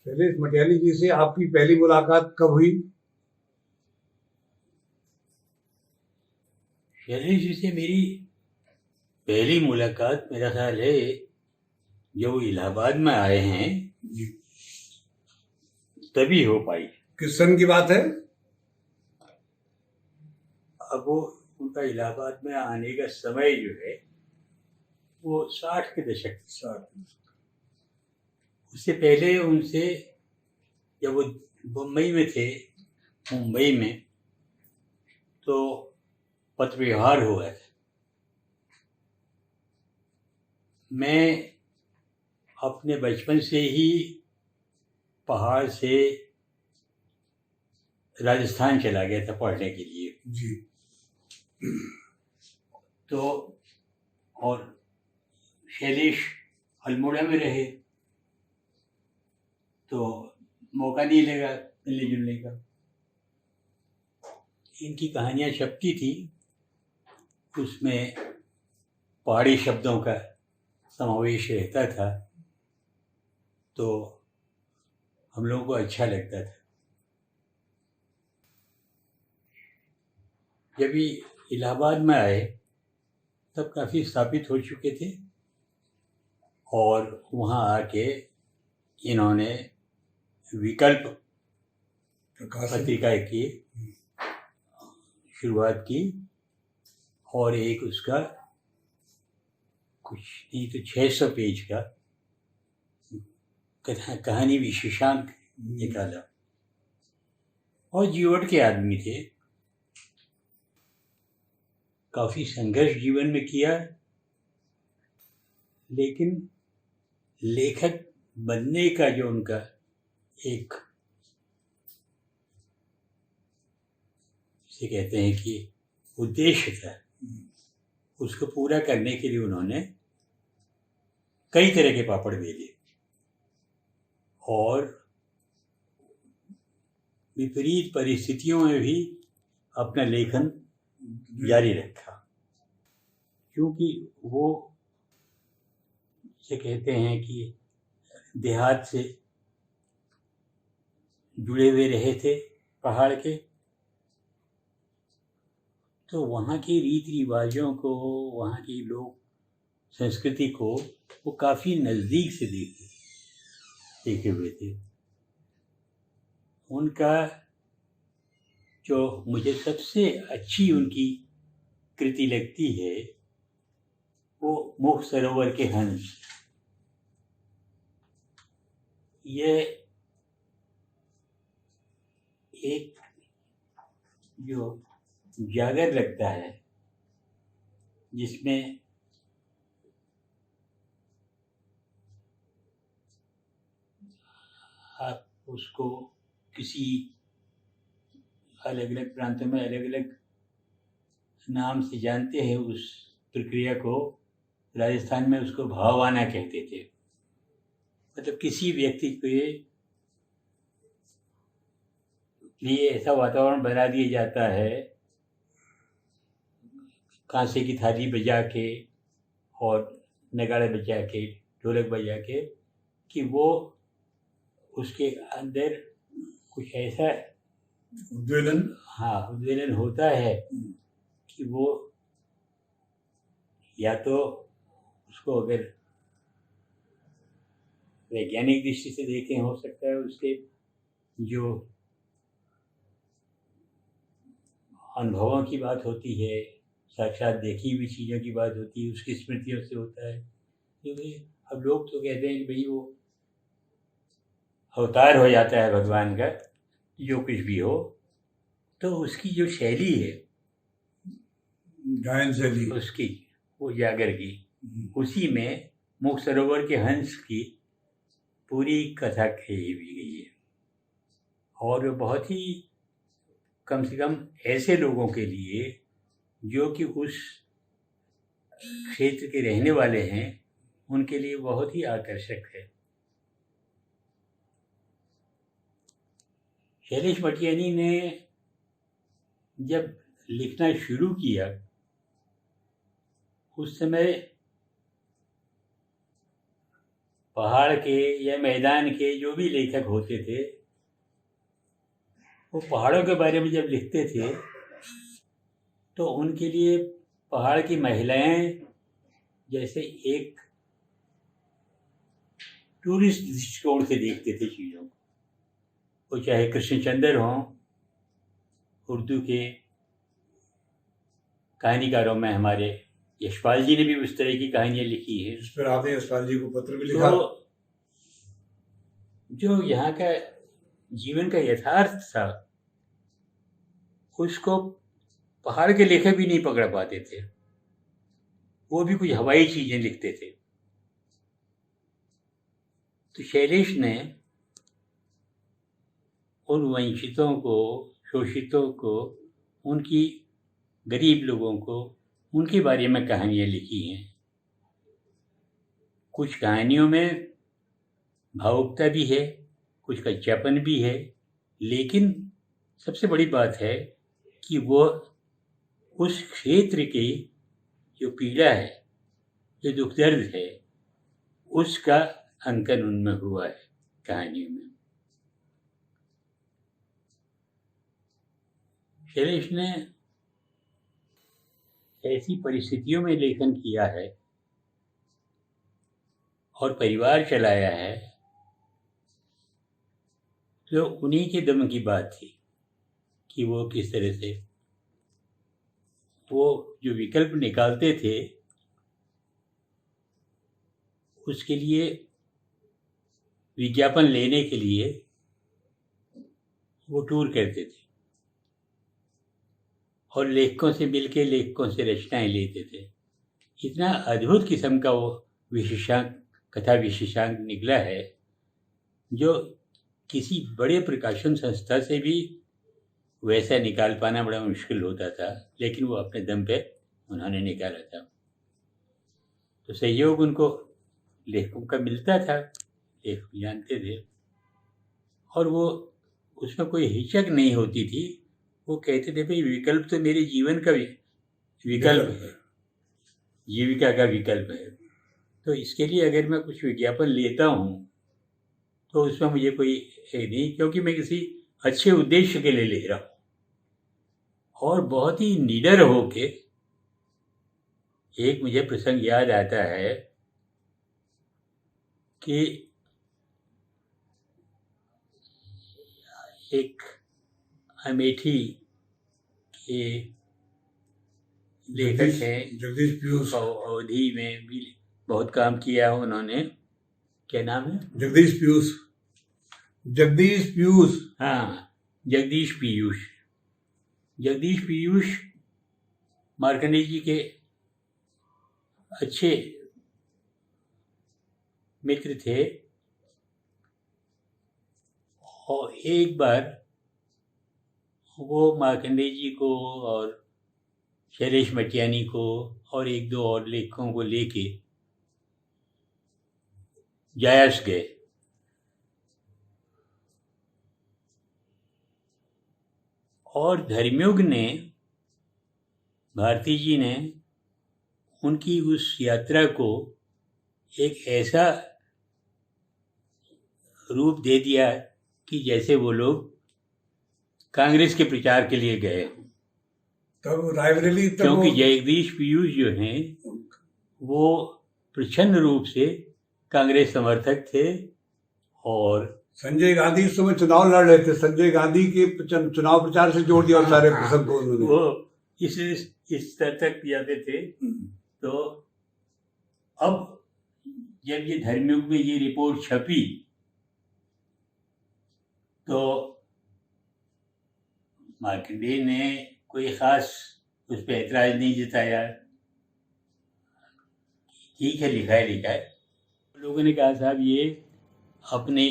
शैलेश मटियानी जी से आपकी पहली मुलाकात कब हुई? शैलेश जी से मेरी पहली मुलाकात मेरा ख्याल है जब वो इलाहाबाद में आए हैं जी। तभी हो पाई। किस सन की बात है? अब वो उनका इलाहाबाद में आने का समय जो है वो 60 के दशक। 60। उससे पहले उनसे जब वो बम्बई में थे, मुंबई में, तो पत्र व्यवहार हुआ था। मैं अपने बचपन से ही पहाड़ से राजस्थान चला गया था पढ़ने के लिए। जी। तो और शैलेश अल्मोड़ा में रहे तो मौका नहीं लगा मिलने जुलने का। इनकी कहानियाँ छपती थी, उसमें पहाड़ी शब्दों का समावेश रहता था, तो हम लोगों को अच्छा लगता था। जब ये इलाहाबाद में आए तब काफ़ी स्थापित हो चुके थे और वहाँ आके इन्होंने विकल्प पत्रिका की शुरुआत की और एक उसका कुछ नहीं तो 600 पेज का कहानी विशेषांक निकाला। और जीवट के आदमी थे, काफ़ी संघर्ष जीवन में किया, लेकिन लेखक बनने का जो उनका एक जिसे कहते हैं कि उद्देश्य था, उसको पूरा करने के लिए उन्होंने कई तरह के पापड़ बेले और विपरीत परिस्थितियों में भी अपना लेखन जारी रखा, क्योंकि वो जिसे कहते हैं कि देहात से जुड़े हुए रहे थे पहाड़ के, तो वहाँ के रीति रिवाजों को, वहाँ की लोक संस्कृति को वो काफ़ी नज़दीक से देखे हुए थे। उनका जो मुझे सबसे अच्छी उनकी कृति लगती है वो मुख सरोवर के हंस। ये एक जो जागर लगता है जिसमें आप उसको किसी अलग अलग प्रांतों में अलग अलग नाम से जानते हैं, उस प्रक्रिया को राजस्थान में उसको भावाना कहते थे। मतलब किसी व्यक्ति के लिए ऐसा वातावरण बना दिया जाता है कांसे की थाली बजा के और नगाड़े बजा के, ढोलक बजा के, कि वो उसके अंदर कुछ ऐसा उद्वेलन होता है कि वो या तो उसको अगर वैज्ञानिक दृष्टि से देखें, हो सकता है उसके जो अनुभवों की बात होती है, साक्षात देखी हुई चीज़ों की बात होती है, उसकी स्मृतियों से होता है। क्योंकि अब लोग तो कहते हैं कि भाई वो अवतार हो जाता है भगवान का, जो कुछ भी हो, तो उसकी जो शैली है, गायन शैली उसकी, वो जागर की, उसी में मुख सरोवर के हंस की पूरी कथा कही हुई गई है। और बहुत ही कम से कम ऐसे लोगों के लिए जो कि उस क्षेत्र के रहने वाले हैं, उनके लिए बहुत ही आकर्षक है। शैलेश मटियानी ने जब लिखना शुरू किया उस समय पहाड़ के या मैदान के जो भी लेखक होते थे, वो पहाड़ों के बारे में जब लिखते थे तो उनके लिए पहाड़ की महिलाएं जैसे एक टूरिस्ट दृष्टिकोण से देखते थे चीज़ों को। वो चाहे कृष्णचंद्र हों, उर्दू के कहानीकारों में हमारे यशपाल जी ने भी उस तरह की कहानियाँ लिखी हैं। इस पर आपने यशपाल जी को पत्र भी लिखा। तो जो यहाँ का जीवन का यथार्थ था उसको पहाड़ के लेखक भी नहीं पकड़ पाते थे, वो भी कुछ हवाई चीजें लिखते थे। तो शैलेश ने उन वंचितों को, शोषितों को, उनकी गरीब लोगों को, उनके बारे में कहानियाँ लिखी हैं। कुछ कहानियों में भावुकता भी है, कुछ कच्चापन भी है, लेकिन सबसे बड़ी बात है कि वो उस क्षेत्र की जो पीड़ा है, जो दुख दर्द है, उसका अंकन उनमें हुआ है कहानियों में। शैलेश ने ऐसी परिस्थितियों में लेखन किया है और परिवार चलाया है, तो उन्हीं के दम की बात थी कि वो किस तरह से वो जो विकल्प निकालते थे उसके लिए, विज्ञापन लेने के लिए वो टूर करते थे और लेखकों से मिलके लेखकों से रचनाएं लेते थे। इतना अद्भुत किस्म का वो विशेषांक, कथा विशेषांक निकला है जो किसी बड़े प्रकाशन संस्था से भी वैसा निकाल पाना बड़ा मुश्किल होता था, लेकिन वो अपने दम पे उन्होंने निकाला था। तो सहयोग उनको लेखकों का मिलता था, लेखक जानते थे, और वो उसमें कोई हिचक नहीं होती थी। वो कहते थे भाई विकल्प तो मेरे जीवन का विकल्प है, जीविका का विकल्प है, तो इसके लिए अगर मैं कुछ विज्ञापन लेता हूँ तो उसमें मुझे कोई नहीं, क्योंकि मैं किसी अच्छे उद्देश्य के लिए ले रहा हूँ। और बहुत ही निडर होके, एक मुझे प्रसंग याद आता है कि एक अमेठी के लेखक हैं, जगदीश पीयूष। अवधि में भी बहुत काम किया है उन्होंने। क्या नाम है? जगदीश पीयूष। जगदीश पीयूष। हाँ, जगदीश पीयूष। जगदीश पीयूष मार्कंडेय जी के अच्छे मित्र थे और एक बार वो मार्कंडेय जी को और शैलेश मटियानी को और एक दो और लेखकों को लेके जायस गए। और धर्मयुग ने, भारती जी ने उनकी उस यात्रा को एक ऐसा रूप दे दिया कि जैसे वो लोग कांग्रेस के प्रचार के लिए गए। तब रायबरेली, क्योंकि जगदीश पीयूष जो हैं वो प्रचंड रूप से कांग्रेस समर्थक थे और संजय गांधी उस समय चुनाव लड़ रहे थे। संजय गांधी के चुनाव प्रचार से जोड़ दिया और सारे प्रसंग को उन्होंने। वो इस स्तर तक जाते थे। तो अब जब ये धर्मयुग में ये रिपोर्ट छपी तो मार्कंडेय ने कोई खास उस पर ऐतराज नहीं जताया। ठीक है, लिखा है। लोगों ने कहा साहब ये अपनी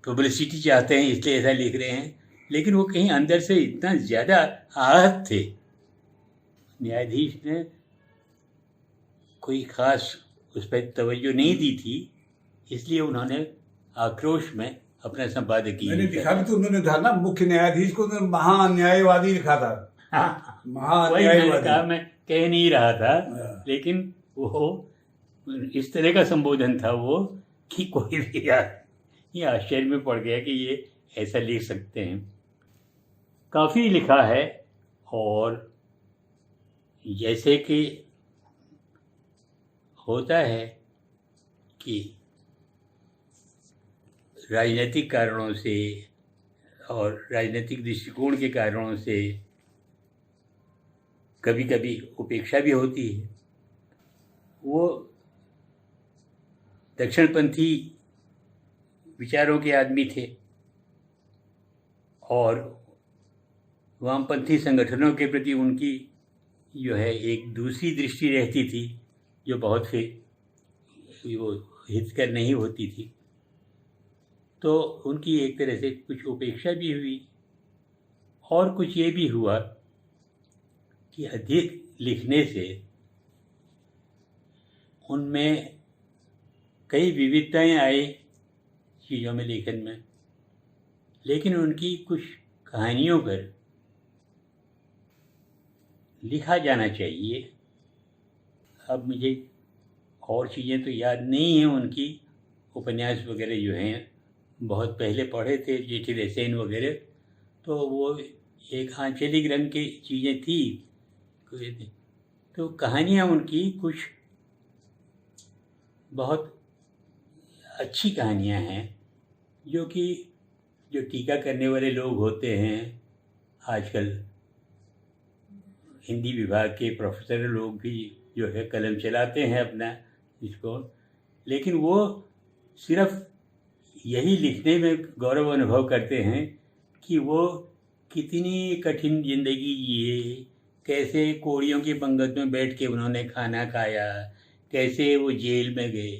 पब्लिसिटी चाहते हैं इसलिए ऐसा लिख रहे हैं, लेकिन वो कहीं अंदर से इतना ज़्यादा आहत थे। न्यायाधीश ने कोई खास उस पर तवज्जो नहीं दी थी, इसलिए उन्होंने आक्रोश में अपना संपादकीय मैंने लिखा भी तो उन्होंने था ना, मुख्य न्यायाधीश को महान्यायवादी लिखा था। हाँ, वही महान्यायवादी। मैंने कहा, मैं कह नहीं रहा था, लेकिन वो इस तरह का संबोधन था वो कि कोई भी ये आश्चर्य में पड़ गया कि ये ऐसा लिख सकते हैं। काफ़ी लिखा है, और जैसे कि होता है कि राजनीतिक कारणों से और राजनीतिक दृष्टिकोण के कारणों से कभी कभी उपेक्षा भी होती है। वो दक्षिणपंथी विचारों के आदमी थे और वामपंथी संगठनों के प्रति उनकी जो है एक दूसरी दृष्टि रहती थी, जो बहुत फिर वो हितकर नहीं होती थी। तो उनकी एक तरह से कुछ उपेक्षा भी हुई, और कुछ ये भी हुआ कि अधिक लिखने से उनमें कई विविधताएं आई चीज़ों में, लेखन में। लेकिन उनकी कुछ कहानियों पर लिखा जाना चाहिए। अब मुझे और चीज़ें तो याद नहीं हैं उनकी, उपन्यास वगैरह जो हैं बहुत पहले पढ़े थे, जेठी रसेन वगैरह, तो वो एक आंचलिक रंग की चीज़ें थी। तो कहानियाँ उनकी कुछ बहुत अच्छी कहानियाँ हैं, जो कि जो टीका करने वाले लोग होते हैं आजकल, हिंदी विभाग के प्रोफेसर लोग भी जो है कलम चलाते हैं अपना इसको, लेकिन वो सिर्फ यही लिखने में गौरव अनुभव करते हैं कि वो कितनी कठिन जिंदगी जिए, कैसे कोड़ियों की पंगत में बैठ के उन्होंने खाना खाया, कैसे वो जेल में गए।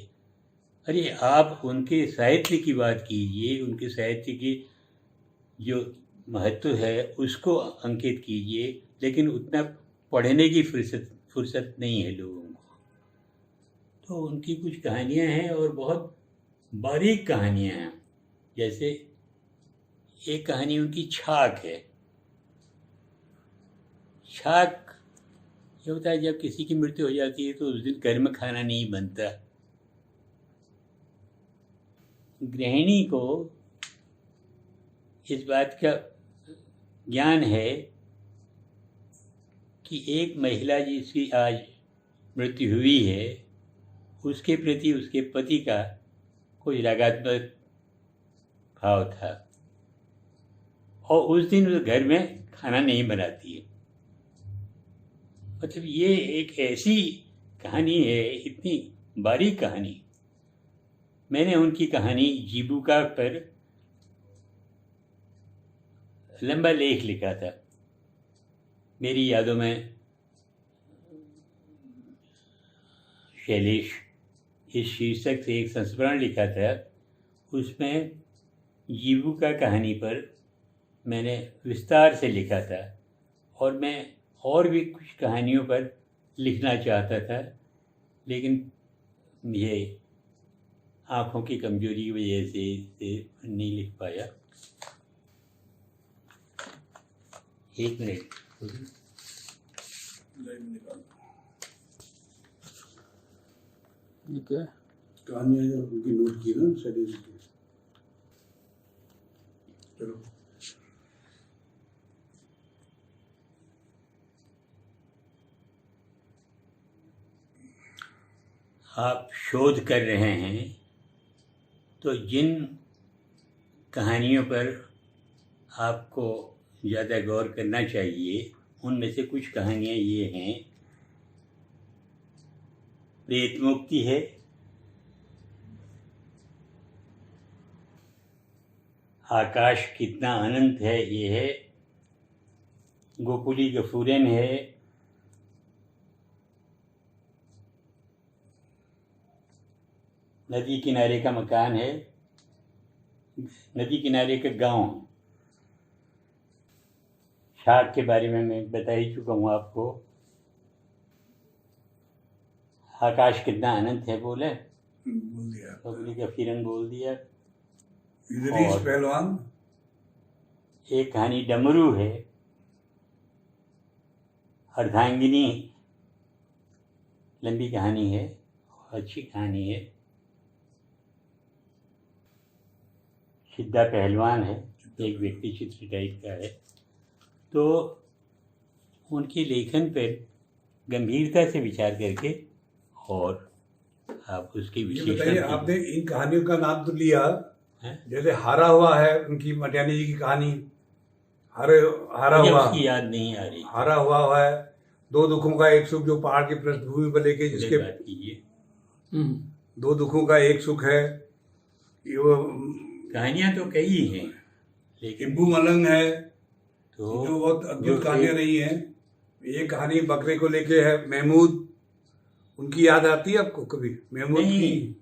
अरे आप उनके साहित्य की बात कीजिए, उनके साहित्य की जो महत्व है उसको अंकित कीजिए, लेकिन उतना पढ़ने की फुर्सत नहीं है लोगों को। तो उनकी कुछ कहानियाँ हैं और बहुत बारीक कहानियाँ हैं। जैसे एक कहानी उनकी छाक है। छाक ये होता है जब किसी की मृत्यु हो जाती है तो उस दिन घर में खाना नहीं बनता। गृहिणी को इस बात का ज्ञान है कि एक महिला जिसकी आज मृत्यु हुई है, उसके प्रति उसके पति का कोई रागात्मक भाव था, और उस दिन वो घर में खाना नहीं बनाती है। मतलब ये एक ऐसी कहानी है, इतनी बारीक कहानी। मैंने उनकी कहानी जीबूका पर लंबा लेख लिखा था, मेरी यादों में शैलेश इस शीर्षक से एक संस्मरण लिखा था। उसमें जीबूका कहानी पर मैंने विस्तार से लिखा था, और मैं और भी कुछ कहानियों पर लिखना चाहता था, लेकिन ये आँखों की कमजोरी की वजह से नहीं लिख पाया। एक मिनट, ठीक है। कहानियाँ जो उनकी नोट की ना शैलेश की। चलो, आप शोध कर रहे हैं तो जिन कहानियों पर आपको ज़्यादा गौर करना चाहिए, उनमें से कुछ कहानियाँ ये हैं। प्रेत मुक्ति है, आकाश कितना अनंत है ये है, गोकुली गफूरन है, नदी किनारे का मकान है, नदी किनारे का गांव। छाक के बारे में मैं बता ही चुका हूँ आपको। आकाश कितना अनंत है बोले, बोल दिया। गोकुली गफूरन बोल दिया। इदरीस और पहलवान। एक कहानी डमरू है, अर्धांगिनी, लंबी कहानी है, अच्छी कहानी है। सिद्धा पहलवान है, एक व्यक्ति चित्र टाइप का है। तो उनके लेखन पर गंभीरता से विचार करके और आप उसके ये विशेषण बताइए, की- आपने इन कहानियों का नाम तो लिया, हैं? जैसे हारा हुआ है उनकी मटियानी जी की कहानी, हारा मुझे हुआ, उसकी याद नहीं आ रही। हारा हुआ है, दो दुखों का एक सुख, जो पहाड़ की पृष्ठभूमि पर लेके उधर जिसके बात कीजिए। दो दुखों का एक सुख है, ये वो कहानियां तो कई हैं, लेकिन इब्बू मलंग है, तो जो बहुत जो अद्भुत कहानियां एक- नहीं है। ये कहानी बकरे को लेके है, महमूद, उनकी याद आती है आपको कभी महमूद नहीं, की?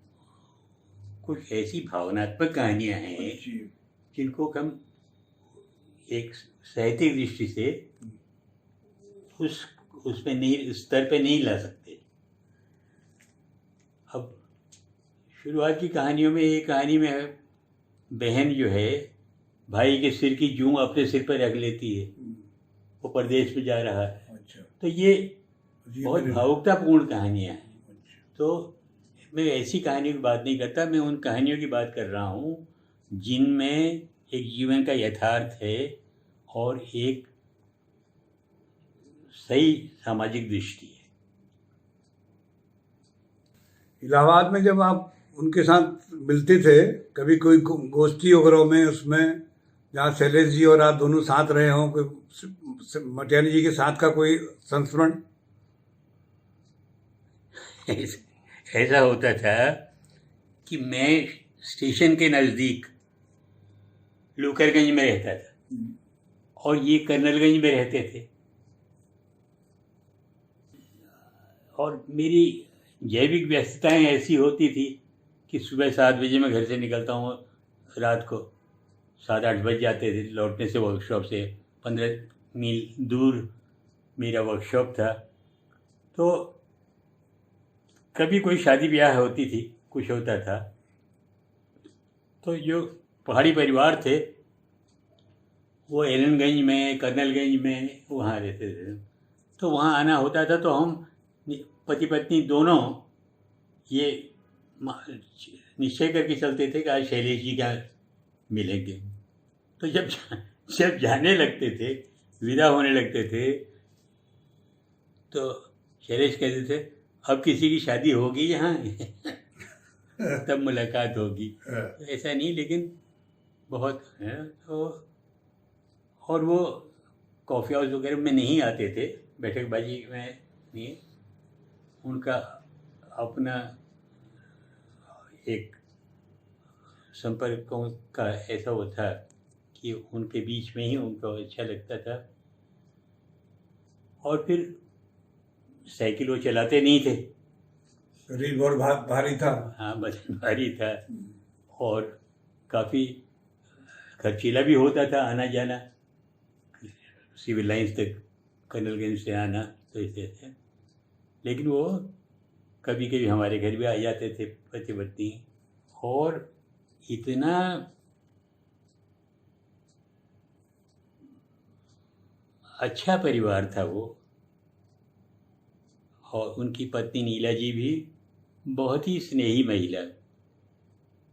कुछ ऐसी भावनात्मक कहानियां हैं जी। जिनको हम एक साहित्यिक दृष्टि से उसमें नहीं, उस स्तर पे नहीं ला सकते। अब शुरुआत की कहानियों में, एक कहानी में बहन जो है भाई के सिर की जूं अपने सिर पर रख लेती है, वो परदेश में जा रहा है। अच्छा, तो ये जी, बहुत मैंने- भावुकतापूर्ण कहानियां हैं। अच्छा। तो मैं ऐसी कहानियों की बात नहीं करता, मैं उन कहानियों की बात कर रहा हूँ जिनमें एक जीवन का यथार्थ है और एक सही सामाजिक दृष्टि है। इलाहाबाद में जब आप उनके साथ मिलते थे, कभी कोई गोष्ठी वगैरह में, उसमें जहाँ शैलेश जी और आप दोनों साथ रहे हों, कोई मटियानी जी के साथ का कोई संस्मरण? ऐसा होता था कि मैं स्टेशन के नज़दीक लूकरगंज में रहता था और ये कर्नलगंज में रहते थे, और मेरी जैविक व्यस्तताएं ऐसी होती थी कि सुबह 7 बजे मैं घर से निकलता हूँ, रात को 7-8 बज जाते थे लौटने से वर्कशॉप से। 15 मील दूर मेरा वर्कशॉप था। तो कभी कोई शादी ब्याह होती थी, कुछ होता था, तो जो पहाड़ी परिवार थे वो एलनगंज में, कर्नलगंज में वहाँ रहते थे। तो वहाँ आना होता था, तो हम पति पत्नी दोनों ये निश्चय करके चलते थे कि आज शैलेश जी का मिलेंगे। तो जब जाने लगते थे, विदा होने लगते थे, तो शैलेश कहते थे अब किसी की शादी होगी यहाँ तब मुलाकात होगी। तो ऐसा नहीं, लेकिन बहुत है। तो और वो कॉफ़ी हाउस वगैरह में नहीं आते थे, बैठकबाजी में नहीं, उनका अपना एक संपर्कों का ऐसा वो था कि उनके बीच में ही उनको अच्छा लगता था। और फिर साइकिल वो चलाते नहीं थे, शरीर बहुत भारी था। हाँ, वजन भारी था और काफ़ी खर्चीला भी होता था आना जाना, सिविल लाइंस तक कर्नलगंज से आना, तो ऐसे थे। लेकिन वो कभी कभी हमारे घर भी आ जाते थे पति पत्नी, और इतना अच्छा परिवार था वो। और उनकी पत्नी नीला जी भी बहुत ही स्नेही महिला।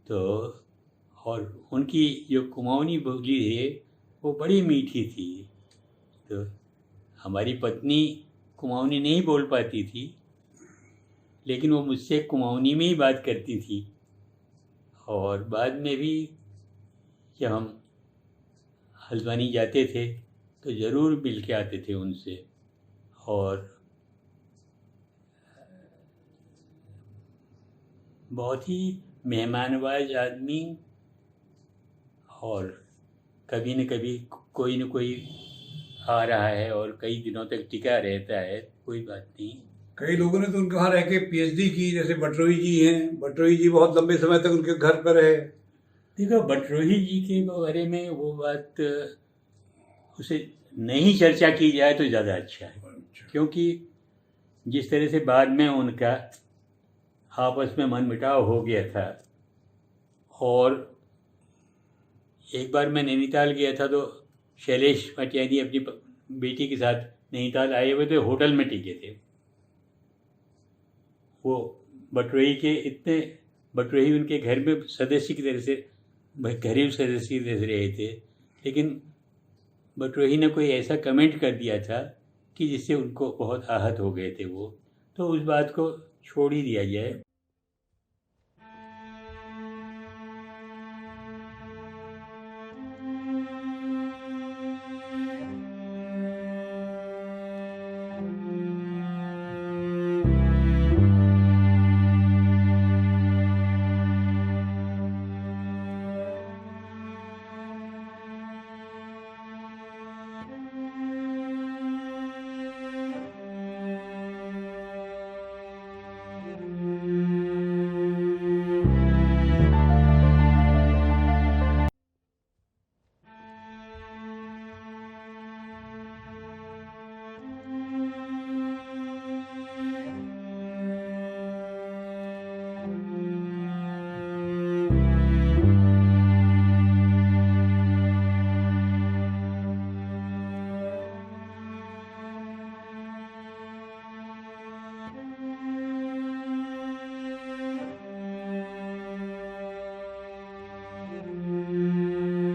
तो और उनकी जो कुमाऊनी बोली है वो बड़ी मीठी थी। तो हमारी पत्नी कुमाऊनी नहीं बोल पाती थी, लेकिन वो मुझसे कुमाऊनी में ही बात करती थी। और बाद में भी जब हम हल्द्वानी जाते थे तो ज़रूर मिल के आते थे उनसे। और बहुत ही मेहमानवाज आदमी, और कभी न कभी कोई न कोई आ रहा है और कई दिनों तक टिका रहता है, कोई बात नहीं। कई लोगों ने तो उनके वहाँ रह के पीएचडी की, जैसे बटरोई जी हैं। बटरोई जी बहुत लंबे समय तक उनके घर पर रहे। देखो, बटरोही जी के बारे में वो बात उसे नहीं चर्चा की जाए तो ज़्यादा अच्छा है, क्योंकि जिस तरह से बाद में उनका आपस में मनमुटाव हो गया था। और एक बार मैं नैनीताल गया था तो शैलेश मटियानी अपनी बेटी के साथ नैनीताल आए हुए थे, होटल में टिके थे। वो बटरोही के इतने, बटरोही उनके घर में सदस्य की तरह से करीब सदस्य दे रहे थे, लेकिन बटोही ने कोई ऐसा कमेंट कर दिया था कि जिससे उनको बहुत आहत हो गए थे वो, तो उस बात को छोड़ ही दिया जाए।